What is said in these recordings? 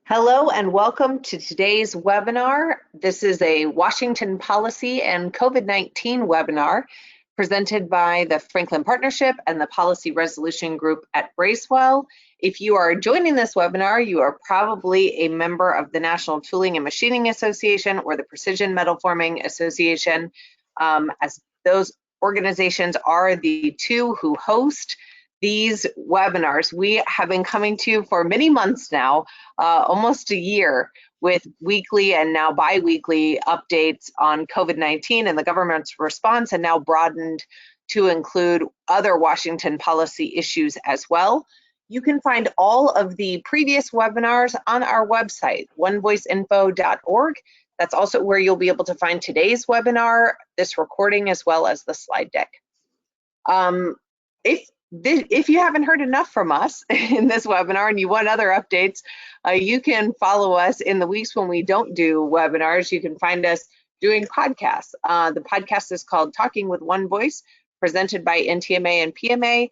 Hello and welcome to today's webinar. This is a Washington Policy and COVID-19 webinar presented by the Franklin Partnership and the Policy Resolution Group at Bracewell. If you are joining this webinar, you are probably a member of the National Tooling and Machining Association or the Precision Metal Forming Association, as those organizations are the two who host these webinars. We have been coming to you for many months now, almost a year, with weekly and now bi-weekly updates on COVID-19 and the government's response, and now broadened to include other Washington policy issues as well. You can find all of the previous webinars on our website, onevoiceinfo.org. That's also where you'll be able to find today's webinar, this recording, as well as the slide deck. If you haven't heard enough from us in this webinar and you want other updates, you can follow us in the weeks when we don't do webinars. You can find us doing podcasts. The podcast is called Talking with One Voice, presented by NTMA and PMA.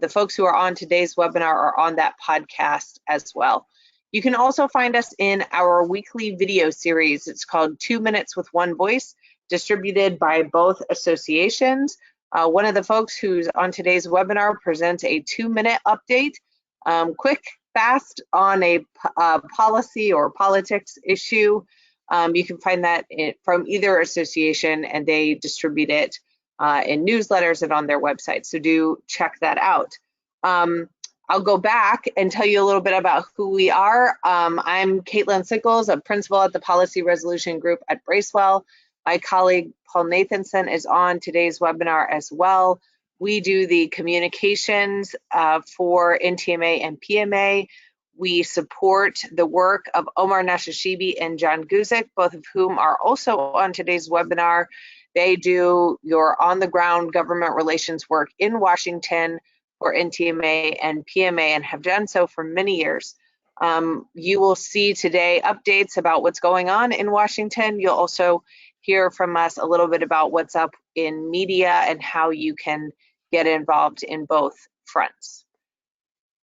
The folks who are on today's webinar are on that podcast as well. You can also find us in our weekly video series. It's called 2 Minutes with One Voice, distributed by both associations. One of the folks who's on today's webinar presents a 2-minute update, quick, fast on a policy or politics issue. You can find that from either association, and they distribute it in newsletters and on their website, so do check that out. I'll go back and tell you a little bit about who we are. I'm Caitlin Sickles, a principal at the Policy Resolution Group at Bracewell. My colleague Paul Nathanson is on today's webinar as well. We do the communications for NTMA and PMA. We support the work of Omar Nashashibi and John Guzik, both of whom are also on today's webinar. They do your on-the-ground government relations work in Washington for NTMA and PMA and have done so for many years. You will see today updates about what's going on in Washington. You'll also hear from us a little bit about what's up in media and how you can get involved in both fronts.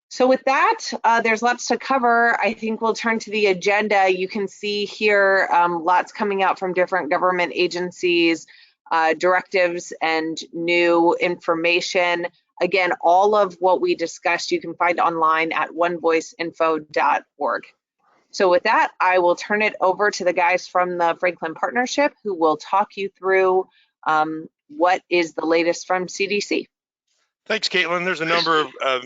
So with that, there's lots to cover. I think we'll turn to the agenda. You can see here lots coming out from different government agencies, directives and new information. Again, all of what we discussed you can find online at onevoiceinfo.org. So with that, I will turn it over to the guys from the Franklin Partnership who will talk you through what is the latest from CDC. Thanks, Caitlin. There's a number of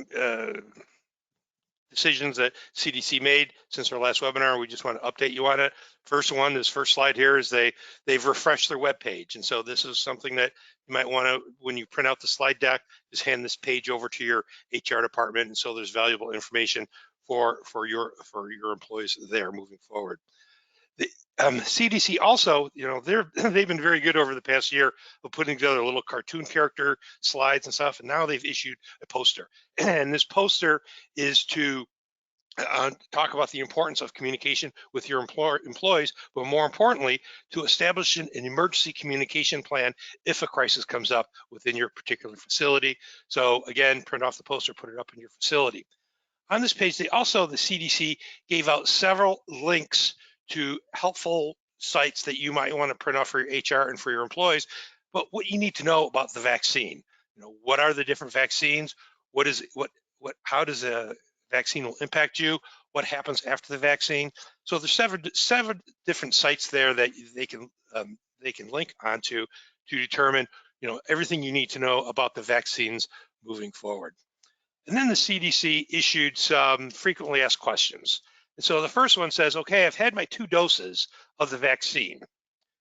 decisions that CDC made since our last webinar. We just want to update you on it. First one, this first slide here, is they've refreshed their web page. And so this is something that you might want to, when you print out the slide deck, just hand this page over to your HR department. And so there's valuable information for your employees there moving forward. The CDC also, they've been very good over the past year of putting together little cartoon character slides and stuff, and now they've issued a poster. And this poster is to talk about the importance of communication with your employees, but more importantly, to establish an emergency communication plan if a crisis comes up within your particular facility. So again, print off the poster, put it up in your facility. On this page, the CDC gave out several links to helpful sites that you might want to print off for your HR and for your employees. But what you need to know about the vaccine, what are the different vaccines? How does a vaccine will impact you? What happens after the vaccine? So there's seven different sites there that they can link onto to determine, everything you need to know about the vaccines moving forward. And then the CDC issued some frequently asked questions. And so the first one says, okay, I've had my 2 doses of the vaccine.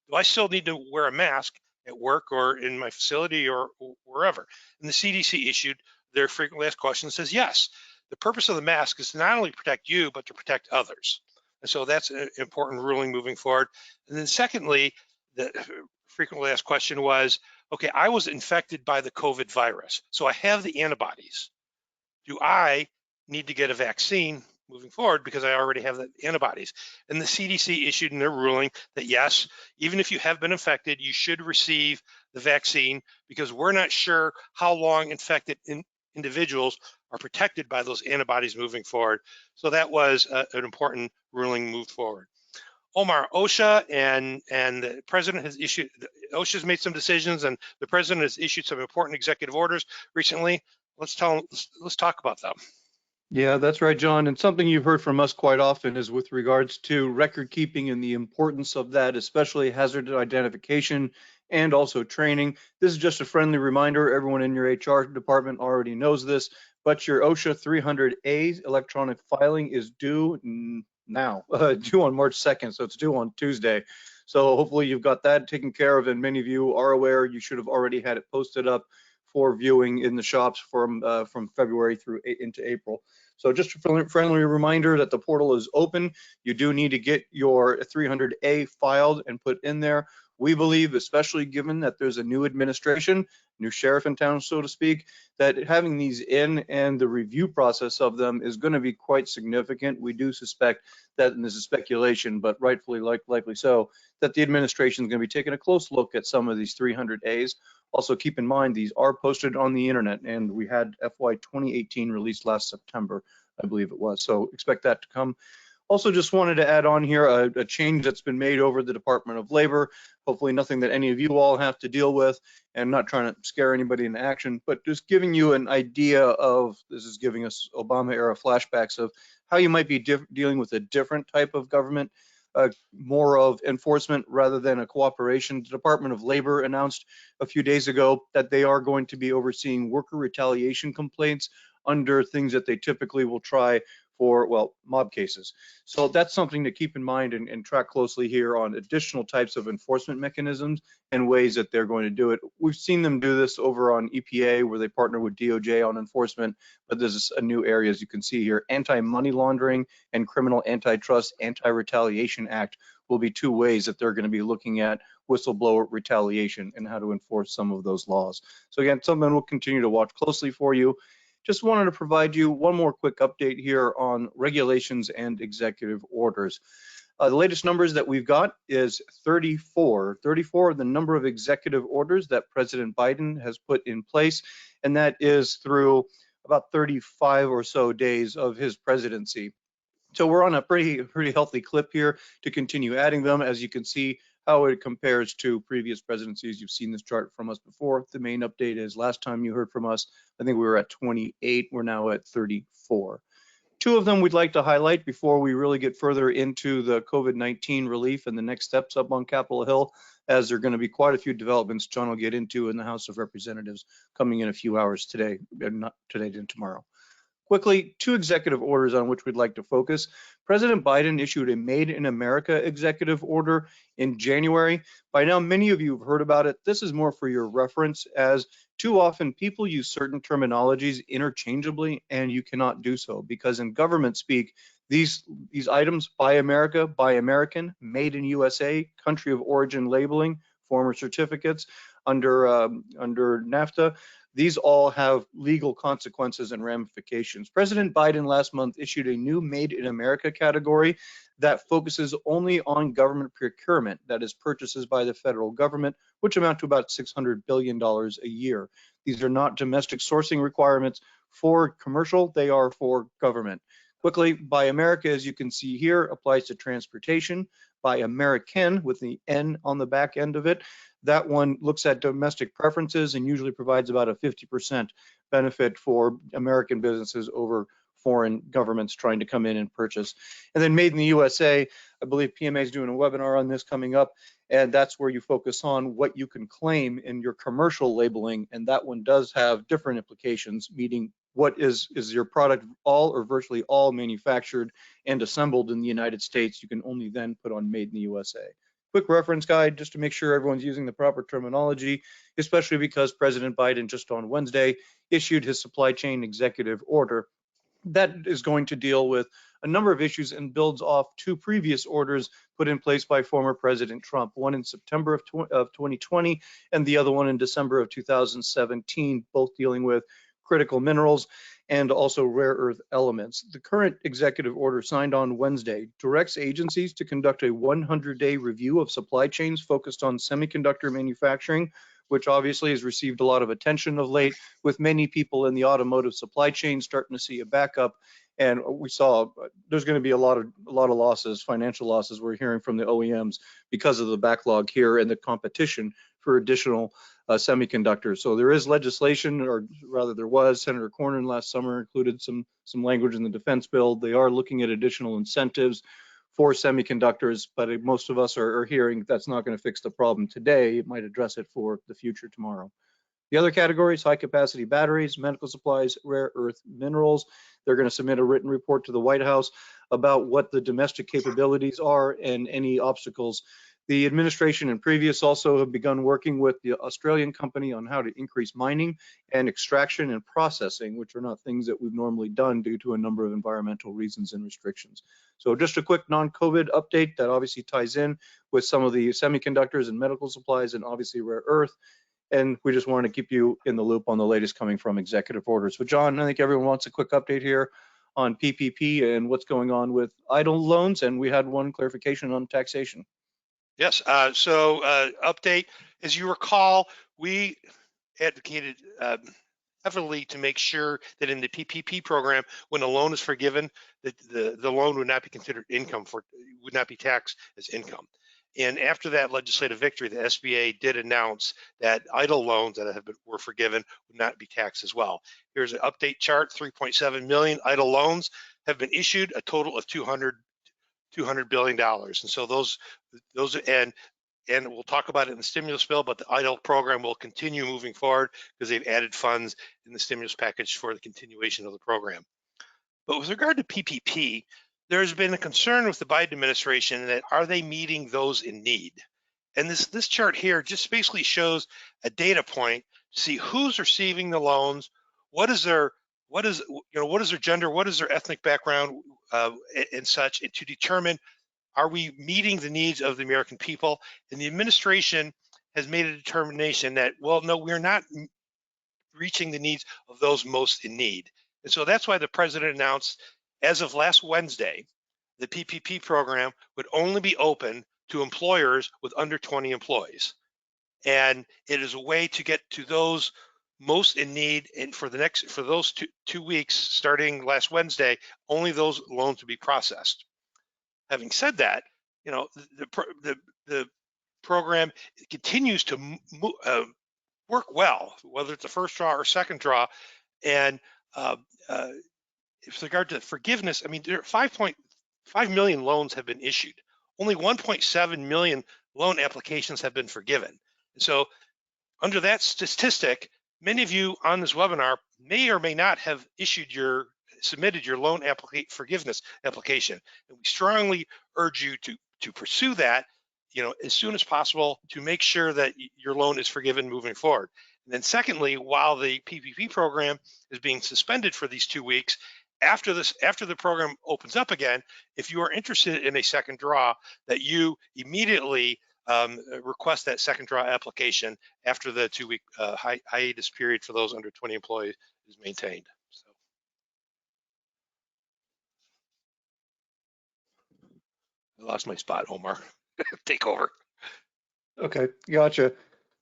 Do I still need to wear a mask at work or in my facility or wherever? And the CDC issued their frequently asked questions, says, yes, the purpose of the mask is to not only protect you, but to protect others. And so that's an important ruling moving forward. And then secondly, the frequently asked question was, okay, I was infected by the COVID virus, so I have the antibodies. Do I need to get a vaccine moving forward because I already have the antibodies? And the CDC issued in their ruling that yes, even if you have been infected, you should receive the vaccine because we're not sure how long individuals are protected by those antibodies moving forward. So that was an important ruling moved forward. Omar, OSHA and the president has issued, OSHA's made some decisions and the president has issued some important executive orders recently. Let's talk about them. Yeah, that's right, John. And something you've heard from us quite often is with regards to record keeping and the importance of that, especially hazard identification and also training. This is just a friendly reminder. Everyone in your HR department already knows this, but your OSHA 300A electronic filing is due now, due on March 2nd. So it's due on Tuesday. So hopefully you've got that taken care of. And many of you are aware you should have already had it posted up for viewing in the shops from February through into April. So just a friendly reminder that the portal is open. You do need to get your 300A filed and put in there. We believe, especially given that there's a new administration, new sheriff in town, so to speak, that having these in and the review process of them is going to be quite significant. We do suspect that, and this is speculation, but rightfully likely so, that the administration is going to be taking a close look at some of these 300As. Also keep in mind, these are posted on the internet, and we had FY 2018 released last September, I believe it was. So expect that to come. Also just wanted to add on here a change that's been made over the Department of Labor. Hopefully nothing that any of you all have to deal with, and not trying to scare anybody into action, but just giving you an idea of, this is giving us Obama era flashbacks of how you might be dealing with a different type of government, more of enforcement rather than a cooperation. The Department of Labor announced a few days ago that they are going to be overseeing worker retaliation complaints under things that they typically will try for, well, mob cases. So that's something to keep in mind and track closely here on additional types of enforcement mechanisms and ways that they're going to do it. We've seen them do this over on EPA, where they partner with DOJ on enforcement, but there's a new area, as you can see here. Anti-money laundering and criminal antitrust, anti-retaliation act will be two ways that they're going to be looking at whistleblower retaliation and how to enforce some of those laws. So again, something we'll continue to watch closely for you. Just wanted to provide you one more quick update here on regulations and executive orders. The latest numbers that we've got is 34. 34 are the number of executive orders that President Biden has put in place, and that is through about 35 or so days of his presidency. So we're on a pretty healthy clip here to continue adding them. As you can see how it compares to previous presidencies. You've seen this chart from us before. The main update is last time you heard from us, I think we were at 28. We're now at 34. Two of them we'd like to highlight before we really get further into the COVID-19 relief and the next steps up on Capitol Hill, as there are going to be quite a few developments John will get into in the House of Representatives coming in a few hours today, not today, and tomorrow. Quickly, two executive orders on which we'd like to focus. President Biden issued a Made in America executive order in January. By now, many of you have heard about it. This is more for your reference, as too often people use certain terminologies interchangeably, and you cannot do so because in government speak, these items, Buy America, Buy American, Made in USA, country of origin labeling, former certificates under NAFTA, these all have legal consequences and ramifications. President Biden last month issued a new Made in America category that focuses only on government procurement, that is purchases by the federal government, which amount to about $600 billion a year. These are not domestic sourcing requirements for commercial, they are for government. Quickly, Buy America, as you can see here, applies to transportation. Buy American, with the N on the back end of it, that one looks at domestic preferences and usually provides about a 50% benefit for American businesses over foreign governments trying to come in and purchase. And then Made in the USA, I believe PMA is doing a webinar on this coming up, and that's where you focus on what you can claim in your commercial labeling, and that one does have different implications, meaning what is your product all or virtually all manufactured and assembled in the United States, you can only then put on Made in the USA. Quick reference guide just to make sure everyone's using the proper terminology, especially because President Biden just on Wednesday issued his supply chain executive order. That is going to deal with a number of issues and builds off two previous orders put in place by former President Trump, one in September of 2020 and the other one in December of 2017, both dealing with critical minerals and also rare earth elements. The current executive order signed on Wednesday directs agencies to conduct a 100-day review of supply chains focused on semiconductor manufacturing, which obviously has received a lot of attention of late, with many people in the automotive supply chain starting to see a backup. And we saw there's going to be a lot of losses, financial losses we're hearing from the OEMs because of the backlog here and the competition for additional semiconductors. So there is legislation, or rather there was. Senator Cornyn last summer included some language in the defense bill. They are looking at additional incentives for semiconductors, but most of us are hearing that's not going to fix the problem today. It might address it for the future tomorrow. The other categories: high capacity batteries, medical supplies, rare earth minerals. They're going to submit a written report to the White House about what the domestic capabilities are and any obstacles. The administration and previous also have begun working with the Australian company on how to increase mining and extraction and processing, which are not things that we've normally done due to a number of environmental reasons and restrictions. So just a quick non-COVID update that obviously ties in with some of the semiconductors and medical supplies and obviously rare earth. And we just wanted to keep you in the loop on the latest coming from executive orders. So John, I think everyone wants a quick update here on PPP and what's going on with idle loans. And we had one clarification on taxation. Yes, update, as you recall, we advocated heavily to make sure that in the PPP program, when a loan is forgiven, that the loan would not be considered income, would not be taxed as income. And after that legislative victory, the SBA did announce that idle loans that were forgiven would not be taxed as well. Here's an update chart: 3.7 million idle loans have been issued, a total of $200 billion. And so those and we'll talk about it in the stimulus bill, but the idle program will continue moving forward because they've added funds in the stimulus package for the continuation of the program. But with regard to PPP, there's been a concern with the Biden administration that are they meeting those in need? And this chart here just basically shows a data point to see who's receiving the loans, what is their gender, what is their ethnic background, and such, and to determine, are we meeting the needs of the American people? And the administration has made a determination that, well, no, we're not reaching the needs of those most in need. And so that's why the president announced, as of last Wednesday, the PPP program would only be open to employers with under 20 employees. And it is a way to get to those most in need. And for those two weeks, starting last Wednesday, only those loans will be processed. Having said that, the program continues to work well, whether it's a first draw or second draw. And with regard to forgiveness, I mean, there are 5.5 million loans have been issued. Only 1.7 million loan applications have been forgiven. And so under that statistic, many of you on this webinar may or may not have submitted your loan forgiveness application. And we strongly urge you to pursue that, as soon as possible, to make sure that your loan is forgiven moving forward. And then secondly, while the PPP program is being suspended for these 2 weeks, after the program opens up again, if you are interested in a second draw, that you immediately request that second draw application after the 2-week hiatus period for those under 20 employees is maintained. So. I lost my spot, Omar. Take over. Okay, gotcha.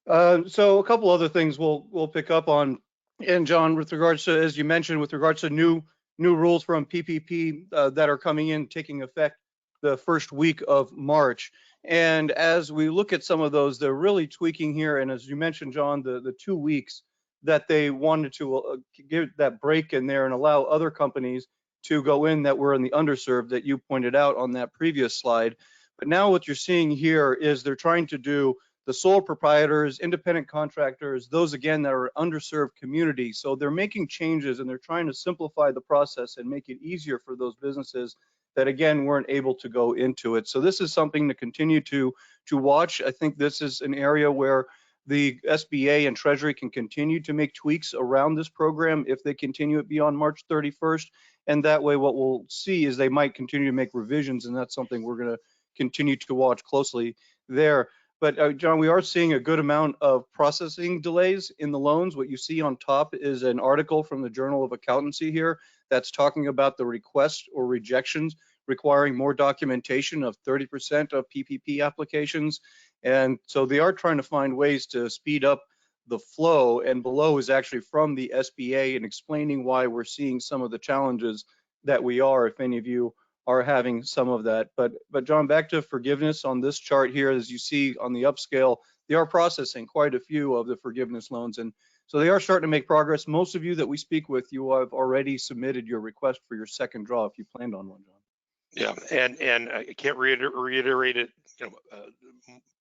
So a couple other things we'll pick up on. And John, with regards to, as you mentioned, with regards to new rules from PPP that are coming in, taking effect the first week of March. And as we look at some of those, they're really tweaking here. And as you mentioned, John, the 2 weeks that they wanted to give that break in there and allow other companies to go in that were in the underserved that you pointed out on that previous slide. But now what you're seeing here is they're trying to do the sole proprietors, independent contractors, those again that are underserved communities. So they're making changes and they're trying to simplify the process and make it easier for those businesses that again weren't able to go into it. So this is something to continue to watch. I think this is an area where the SBA and Treasury can continue to make tweaks around this program if they continue it beyond March 31st. And that way what we'll see is they might continue to make revisions, and that's something we're going to continue to watch closely there. But John, we are seeing a good amount of processing delays in the loans. What you see on top is an article from the Journal of Accountancy here that's talking about the requests or rejections requiring more documentation of 30% of PPP applications. And so they are trying to find ways to speed up the flow, and below is actually from the SBA and explaining why we're seeing some of the challenges that we are, if any of you are having some of that. But John, back to forgiveness on this chart here, as you see on the upscale, they are processing quite a few of the forgiveness loans, and so they are starting to make progress. Most of you that we speak with, you have already submitted your request for your second draw if you planned on one, John. Yeah, and I can't reiterate it,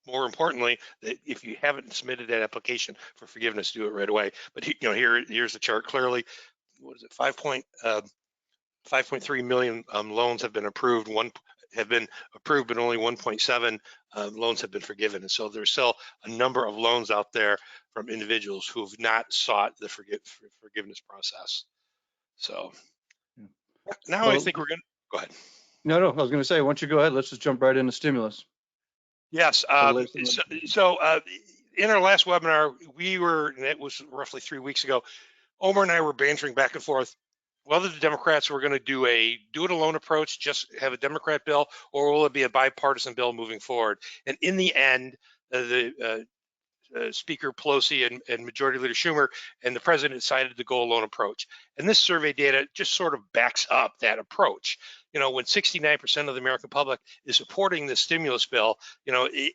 more importantly, that if you haven't submitted that application for forgiveness, do it right away. But here's the chart clearly. What is it? 5.3 million loans have been approved. One have been approved, but only 1.7 loans have been forgiven. And so there's still a number of loans out there from individuals who have not sought the forgiveness process. So now Well, I think we're going to go ahead. No, I was going to say, why don't you go ahead? Let's just jump right into stimulus. Yes. So in our last webinar, and it was roughly 3 weeks ago, Omar and I were bantering back and forth whether the Democrats were going to do it alone approach, just have a Democrat bill, or will it be a bipartisan bill moving forward? And in the end, Speaker Pelosi and Majority Leader Schumer and the president decided to go alone approach. And this survey data just sort of backs up that approach. When 69% of the American public is supporting the stimulus bill, the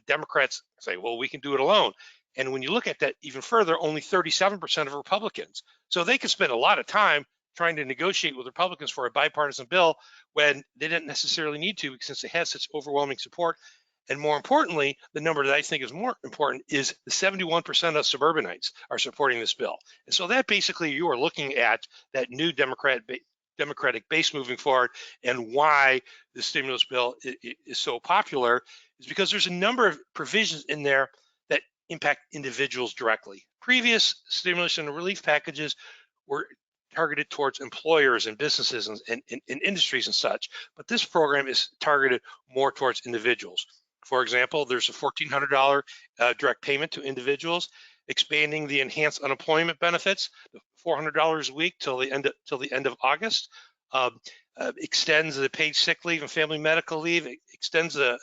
Democrats say, well, we can do it alone. And when you look at that even further, only 37% of Republicans. So they could spend a lot of time trying to negotiate with Republicans for a bipartisan bill when they didn't necessarily need to, since it has such overwhelming support. And more importantly, the number that I think is more important is the 71% of suburbanites are supporting this bill. And so that basically you are looking at that new Democratic base moving forward, and why the stimulus bill is so popular is because there's a number of provisions in there that impact individuals directly. Previous stimulus and relief packages were targeted towards employers and businesses and industries and such, but this program is targeted more towards individuals. For example, there's a $1,400 direct payment to individuals, expanding the enhanced unemployment benefits, $400 a week till the end of August. Extends the paid sick leave and family medical leave. It extends the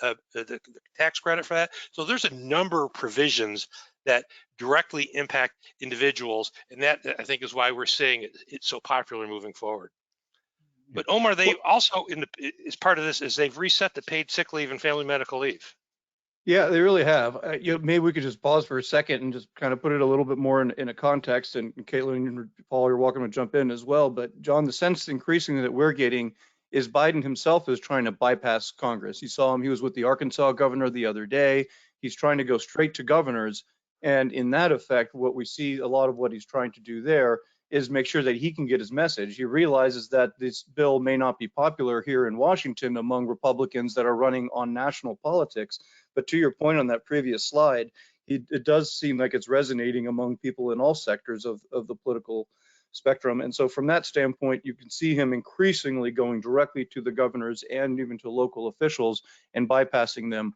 tax credit for that. So there's a number of provisions that directly impact individuals, and that I think is why we're seeing it's so popular moving forward. But Omar, they also, as part of this, is they've reset the paid sick leave and family medical leave. Yeah, they really have. Maybe we could just pause for a second and just kind of put it a little bit more in a context. And Caitlin and Paul, you're welcome to jump in as well. But John, the sense increasingly that we're getting is Biden himself is trying to bypass Congress. You saw him; he was with the Arkansas governor the other day. He's trying to go straight to governors. And in that effect, what we see a lot of what he's trying to do there is make sure that he can get his message. He realizes that this bill may not be popular here in Washington among Republicans that are running on national politics. But to your point on that previous slide, it does seem like it's resonating among people in all sectors of the political spectrum. And so from that standpoint, you can see him increasingly going directly to the governors and even to local officials and bypassing them,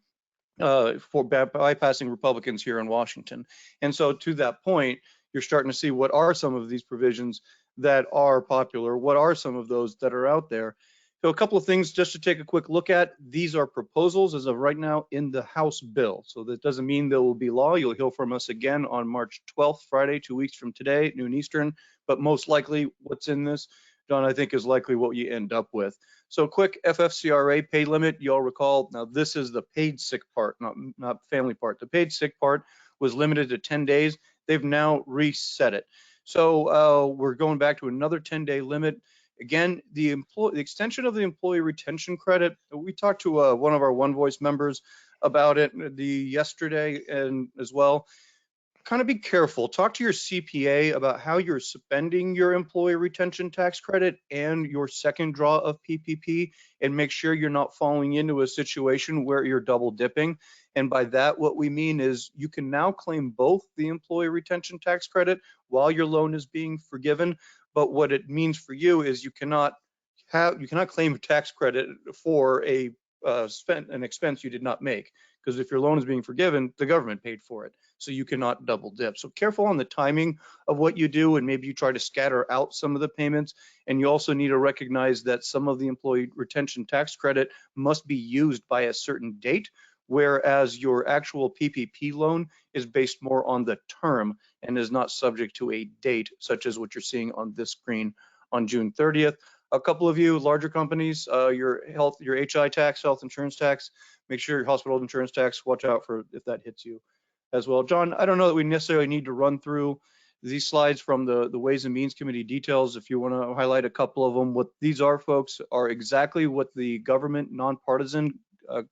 bypassing Republicans here in Washington. And so to that point, you're starting to see what are some of these provisions that are popular, what are some of those that are out there. So a couple of things just to take a quick look at. These are proposals as of right now in the House bill. So that doesn't mean there will be law. You'll hear from us again on March 12th, Friday, 2 weeks from today, noon Eastern. But most likely what's in this, John, I think is likely what you end up with. So quick FFCRA pay limit, you all recall, now this is the paid sick part, not family part. The paid sick part was limited to 10 days. They've now reset it. So we're going back to another 10-day limit. Again, the extension of the employee retention credit, we talked to one of our One Voice members about it yesterday and as well. Kind of be careful. Talk to your CPA about how you're spending your employee retention tax credit and your second draw of PPP, and make sure you're not falling into a situation where you're double dipping. And by that, what we mean is you can now claim both the employee retention tax credit while your loan is being forgiven. But what it means for you is you cannot claim a tax credit for an expense you did not make, because if your loan is being forgiven, the government paid for it. So you cannot double dip. So careful on the timing of what you do, and maybe you try to scatter out some of the payments. And you also need to recognize that some of the employee retention tax credit must be used by a certain date, whereas your actual PPP loan is based more on the term and is not subject to a date, such as what you're seeing on this screen on June 30th. A couple of you larger companies, your HI tax, health insurance tax, make sure your hospital insurance tax, watch out for if that hits you as well. John, I don't know that we necessarily need to run through these slides from the Ways and Means Committee details. If you want to highlight a couple of them, what these are, folks, are exactly what the government nonpartisan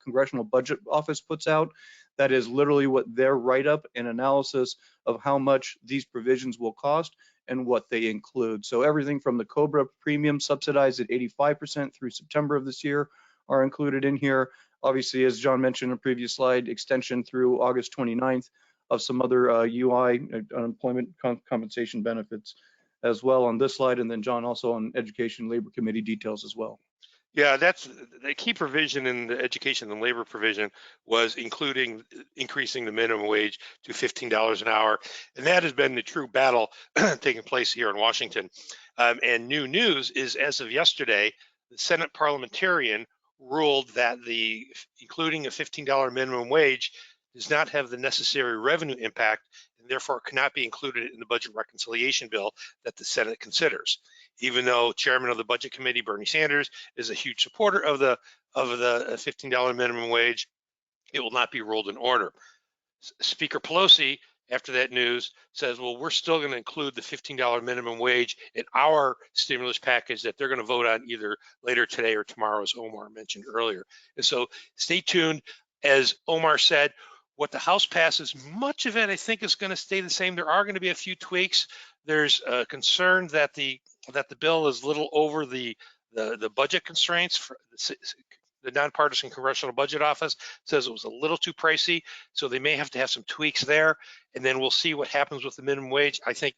Congressional Budget Office puts out. That is literally what their write-up and analysis of how much these provisions will cost and what they include. So everything from the COBRA premium subsidized at 85% through September of this year are included in here. Obviously, as John mentioned in a previous slide, extension through August 29th of some other UI, unemployment compensation benefits as well on this slide. And then John also on Education Labor Committee details as well. Yeah, that's the key provision in the education and labor provision was increasing the minimum wage to $15 an hour. And that has been the true battle taking place here in Washington. And new news is, as of yesterday, the Senate parliamentarian ruled that including a $15 minimum wage does not have the necessary revenue impact and therefore cannot be included in the budget reconciliation bill that the Senate considers. Even though Chairman of the Budget Committee, Bernie Sanders, is a huge supporter of the $15 minimum wage, it will not be ruled in order. Speaker Pelosi, after that news, says, well, we're still going to include the $15 minimum wage in our stimulus package that they're going to vote on either later today or tomorrow, as Omar mentioned earlier. And so stay tuned. As Omar said, what the House passes, much of it, I think, is going to stay the same. There are going to be a few tweaks. There's a concern that the bill is little over the budget constraints. For the Nonpartisan Congressional Budget Office says it was a little too pricey, so they may have to have some tweaks there, and then we'll see what happens with the minimum wage. I think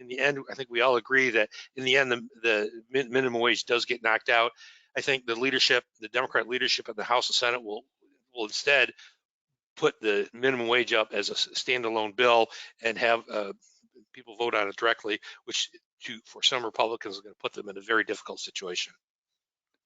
in the end, I think we all agree that in the end, the minimum wage does get knocked out. I think the leadership, the Democrat leadership of the House and Senate will instead put the minimum wage up as a standalone bill and have people vote on it directly, which for some Republicans is going to put them in a very difficult situation.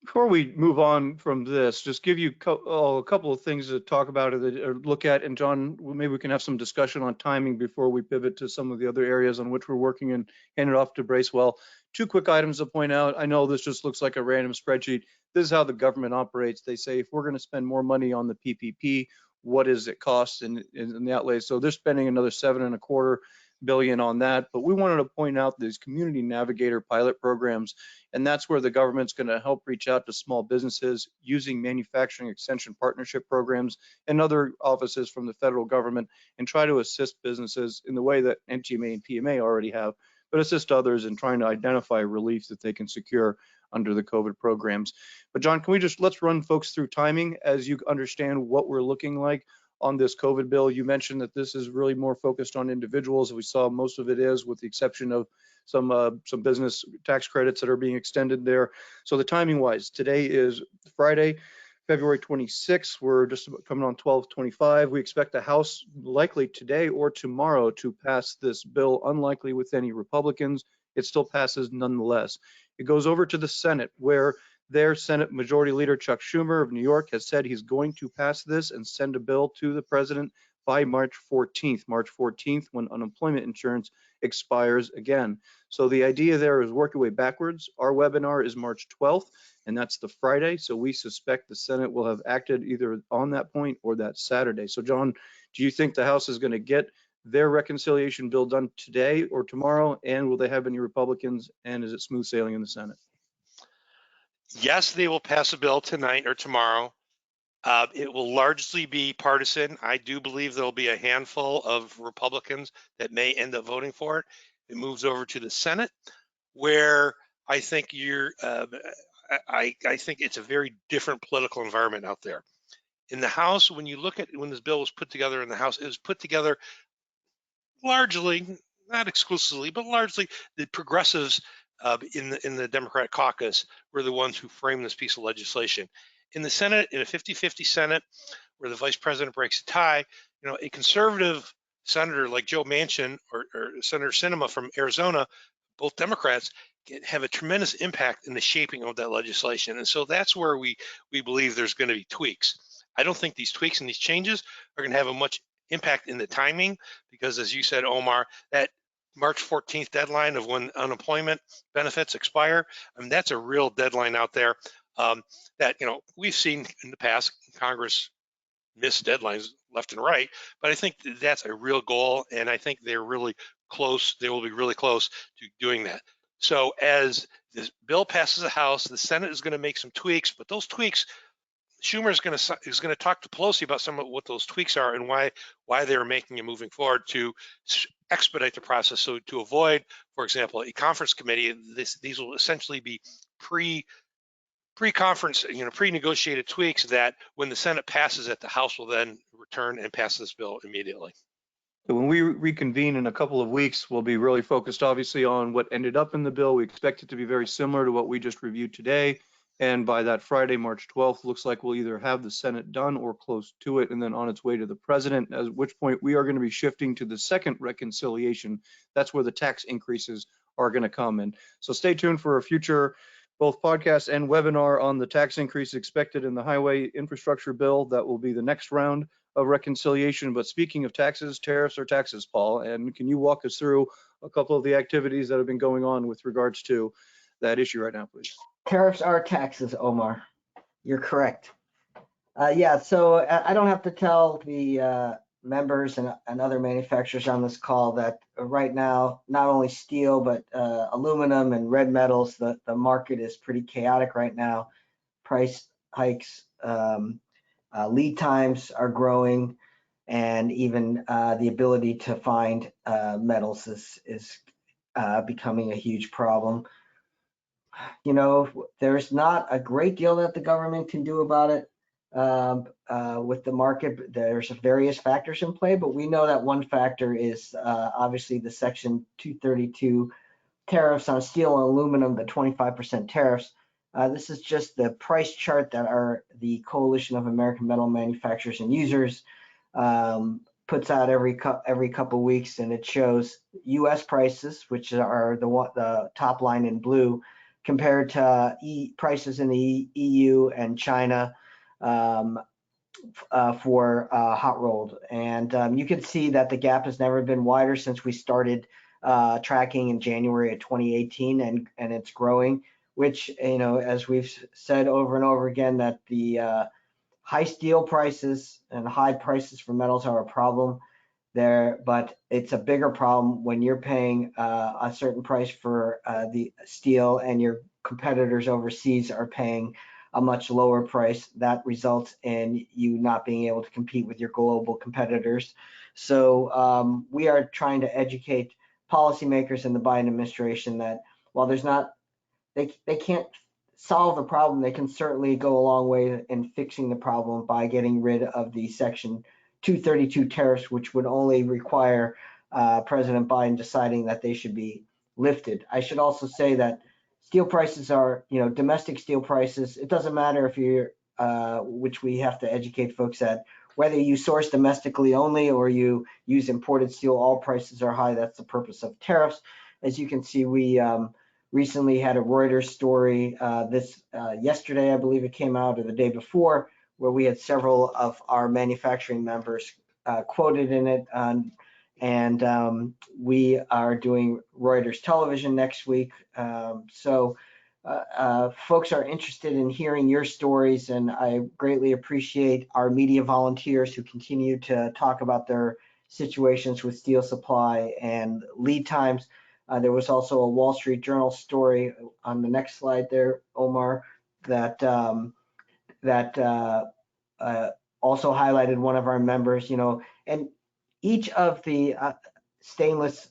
Before we move on from this, just give you a couple of things to talk about or look at. And John, maybe we can have some discussion on timing before we pivot to some of the other areas on which we're working and hand it off to Bracewell. Two quick items to point out. I know this just looks like a random spreadsheet. This is how the government operates. They say, if we're going to spend more money on the PPP, what does it cost in the outlay? So they're spending another $7.25 billion on that. But we wanted to point out these community navigator pilot programs, and that's where the government's going to help reach out to small businesses using manufacturing extension partnership programs and other offices from the federal government, and try to assist businesses in the way that NTMA and PMA already have, but assist others in trying to identify relief that they can secure under the COVID programs. But John, can we let's run folks through timing as you understand what we're looking like on this COVID bill. You mentioned that this is really more focused on individuals. We saw most of it is, with the exception of some business tax credits that are being extended there. So the timing wise, today is Friday, February 26th. We're just coming on 12/25. We expect the House likely today or tomorrow to pass this bill, unlikely with any Republicans. It still passes nonetheless. It goes over to the Senate, where their Senate Majority Leader Chuck Schumer of New York has said he's going to pass this and send a bill to the president by March 14th, when unemployment insurance expires again. So the idea there is work your way backwards. Our webinar is March 12th, and that's the Friday. So we suspect the Senate will have acted either on that point or that Saturday. So John, do you think the House is going to get their reconciliation bill done today or tomorrow? And will they have any Republicans? And is it smooth sailing in the Senate? Yes, they will pass a bill tonight or tomorrow. It will largely be partisan. I do believe there'll be a handful of Republicans that may end up voting for it. It moves over to the Senate, where I think I think it's a very different political environment out there. In the House, when you look at when this bill was put together in the House, it was put together largely, not exclusively, but largely the progressives in the Democratic caucus were the ones who framed this piece of legislation. In the Senate, in a 50-50 Senate, where the vice president breaks a tie, a conservative senator like Joe Manchin or Senator Sinema from Arizona, both Democrats, have a tremendous impact in the shaping of that legislation. And so that's where we believe there's going to be tweaks. I don't think these tweaks and these changes are going to have a much impact in the timing, because as you said, Omar, that March 14th deadline of when unemployment benefits expire, I mean, that's a real deadline out there that, you know, we've seen in the past Congress miss deadlines left and right, but I think that's a real goal, and I think they're really close. They will be really close to doing that. So as this bill passes the House, the Senate is going to make some tweaks, but those tweaks, Schumer is going to talk to Pelosi about some of what those tweaks are and why they're making it moving forward to expedite the process. So to avoid, for example, a conference committee, these will essentially be pre-conference, you know, pre-negotiated tweaks that when the Senate passes it, the House will then return and pass this bill immediately. So when we reconvene in a couple of weeks, we'll be really focused, obviously, on what ended up in the bill. We expect it to be very similar to what we just reviewed today. And by that Friday, March 12th, looks like we'll either have the Senate done or close to it and then on its way to the president, at which point we are going to be shifting to the second reconciliation. That's where the tax increases are going to come in. So stay tuned for a future both podcast and webinar on the tax increase expected in the highway infrastructure bill. That will be the next round of reconciliation. But speaking of taxes, tariffs are taxes, Paul, and can you walk us through a couple of the activities that have been going on with regards to that issue right now, please? Tariffs are taxes, Omar. You're correct. Yeah, so I don't have to tell the members and other manufacturers on this call that right now, not only steel, but aluminum and red metals, the market is pretty chaotic right now. Price hikes, lead times are growing, and even the ability to find metals is becoming a huge problem. You know, there's not a great deal that the government can do about it with the market. There's various factors in play, but we know that one factor is obviously the Section 232 tariffs on steel and aluminum, the 25% tariffs. This is just the price chart that the Coalition of American Metal Manufacturers and Users puts out every couple of weeks, and it shows U.S. prices, which are the top line in blue, compared to prices in the EU and China for hot rolled. And you can see that the gap has never been wider since we started tracking in January of 2018, and it's growing, which, you know, as we've said over and over again, that the high steel prices and high prices for metals are a problem there, but it's a bigger problem when you're paying a certain price for the steel and your competitors overseas are paying a much lower price. That results in you not being able to compete with your global competitors. So we are trying to educate policymakers in the Biden administration that while there's not, they can't solve the problem, they can certainly go a long way in fixing the problem by getting rid of the Section 232 tariffs, which would only require President Biden deciding that they should be lifted. I should also say that steel prices are, you know, domestic steel prices. It doesn't matter if you're, which we have to educate folks at, whether you source domestically only or you use imported steel, all prices are high. That's the purpose of tariffs. As you can see, we recently had a Reuters story yesterday, I believe it came out, or the day before, where we had several of our manufacturing members quoted in it. And we are doing Reuters television next week. So folks are interested in hearing your stories, and I greatly appreciate our media volunteers who continue to talk about their situations with steel supply and lead times. There was also a Wall Street Journal story on the next slide there, Omar, that also highlighted one of our members, you know, and each of the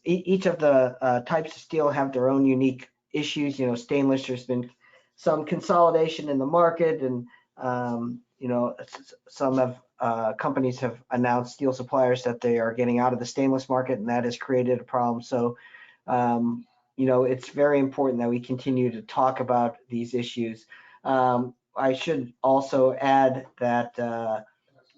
each of the types of steel have their own unique issues. You know, stainless, there's been some consolidation in the market, and you know, some companies have announced, steel suppliers, that they are getting out of the stainless market, and that has created a problem. So you know, it's very important that we continue to talk about these issues. I should also add that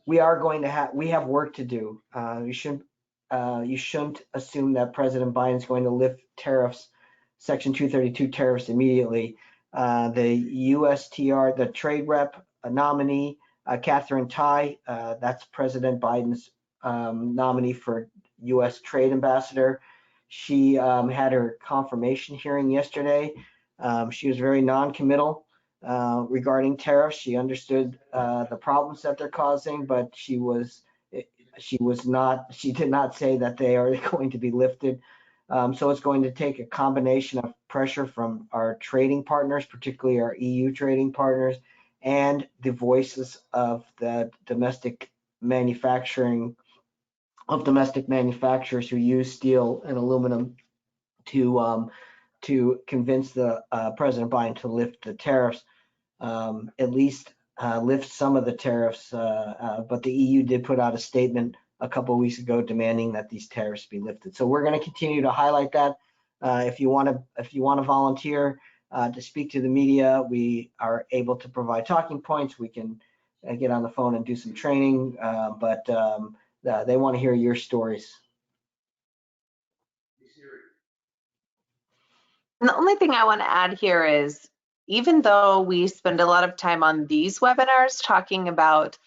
we have work to do. You shouldn't assume that President Biden is going to lift tariffs, Section 232 tariffs, immediately. The USTR, the trade rep nominee, Catherine Tai, that's President Biden's nominee for U.S. Trade Ambassador. She had her confirmation hearing yesterday. She was very non-committal regarding tariffs. She understood the problems that they're causing, but she did not say that they are going to be lifted. So it's going to take a combination of pressure from our trading partners, particularly our EU trading partners, and the voices of the domestic manufacturers who use steel and aluminum to convince the President Biden to lift the tariffs, at least lift some of the tariffs. But the EU did put out a statement a couple of weeks ago demanding that these tariffs be lifted. So we're going to continue to highlight that. If you want to volunteer to speak to the media, we are able to provide talking points. We can get on the phone and do some training, but they want to hear your stories. And the only thing I want to add here is, even though we spend a lot of time on these webinars talking about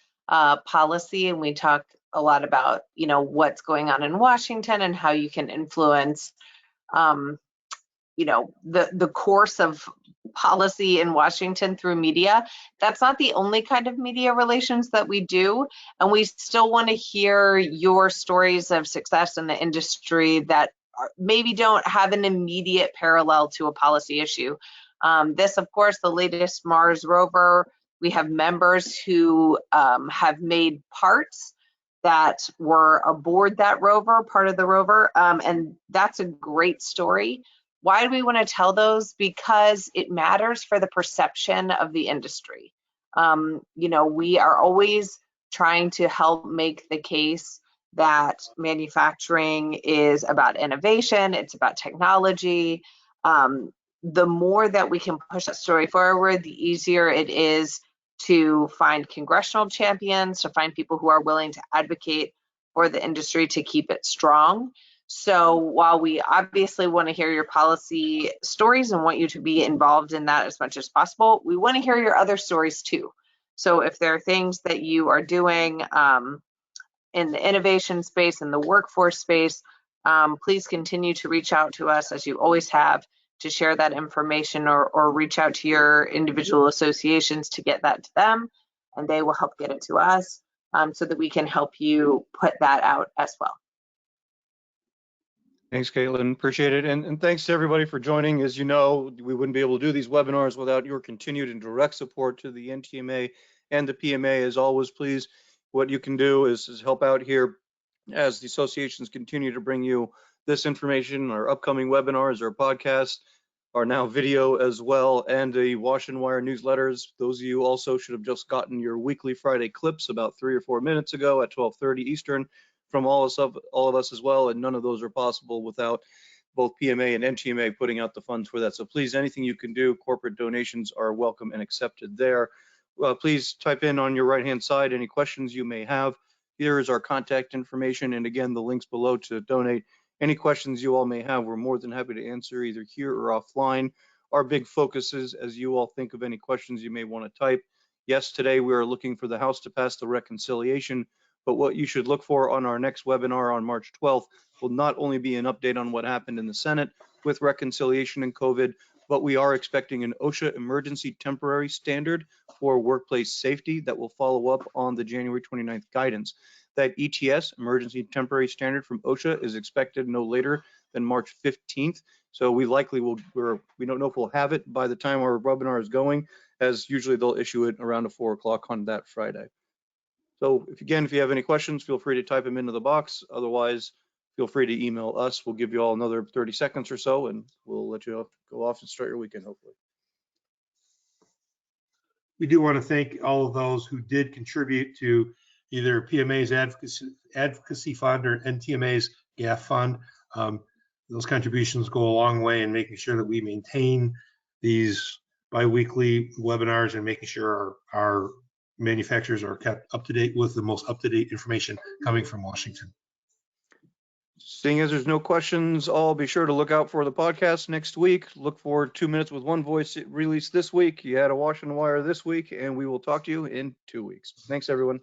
policy, and we talk a lot about, you know, what's going on in Washington and how you can influence, you know, the course of policy in Washington through media, that's not the only kind of media relations that we do. And we still want to hear your stories of success in the industry that maybe don't have an immediate parallel to a policy issue. This, of course, the latest Mars rover, we have members who have made parts that were aboard that rover, part of the rover, and that's a great story. Why do we want to tell those? Because it matters for the perception of the industry. You know, we are always trying to help make the case that manufacturing is about innovation, it's about technology. The more that we can push that story forward, the easier it is to find congressional champions, to find people who are willing to advocate for the industry to keep it strong. So while we obviously want to hear your policy stories and want you to be involved in that as much as possible, we want to hear your other stories too. So if there are things that you are doing in the innovation space, in the workforce space, please continue to reach out to us, as you always have, to share that information, or reach out to your individual associations to get that to them, and they will help get it to us, so that we can help you put that out as well. Thanks, Caitlin. Appreciate it. And thanks to everybody for joining. As you know, we wouldn't be able to do these webinars without your continued and direct support to the NTMA and the PMA. As always, please, what you can do is help out here as the associations continue to bring you this information, our upcoming webinars, our podcasts, our now video as well, and the Wash and Wire newsletters. Those of you also should have just gotten your weekly Friday clips about 3 or 4 minutes ago at 12:30 Eastern from all of us as well, and none of those are possible without both PMA and NTMA putting out the funds for that. So please, anything you can do, corporate donations are welcome and accepted there. Please type in on your right-hand side any questions you may have. Here is our contact information, and again, the links below to donate. Any questions you all may have, we're more than happy to answer either here or offline. Our big focus is, as you all think of any questions you may want to type. Yes, today we are looking for the House to pass the reconciliation, but what you should look for on our next webinar on March 12th will not only be an update on what happened in the Senate with reconciliation and COVID, but we are expecting an OSHA emergency temporary standard for workplace safety that will follow up on the January 29th guidance. That ETS, emergency temporary standard from OSHA, is expected no later than March 15th. So we likely will, we don't know if we'll have it by the time our webinar is going, as usually they'll issue it around 4 o'clock on that Friday. So if you have any questions, feel free to type them into the box. Otherwise, feel free to email us. We'll give you all another 30 seconds or so, and we'll let you go off and start your weekend, hopefully. We do want to thank all of those who did contribute to either PMA's advocacy fund or NTMA's GAF fund. Those contributions go a long way in making sure that we maintain these bi-weekly webinars and making sure our manufacturers are kept up to date with the most up-to-date information coming from Washington. Seeing as there's no questions, I'll be sure to look out for the podcast next week. Look for 2 Minutes with One Voice released this week. You had a wash and wire this week, and we will talk to you in 2 weeks. Thanks, everyone.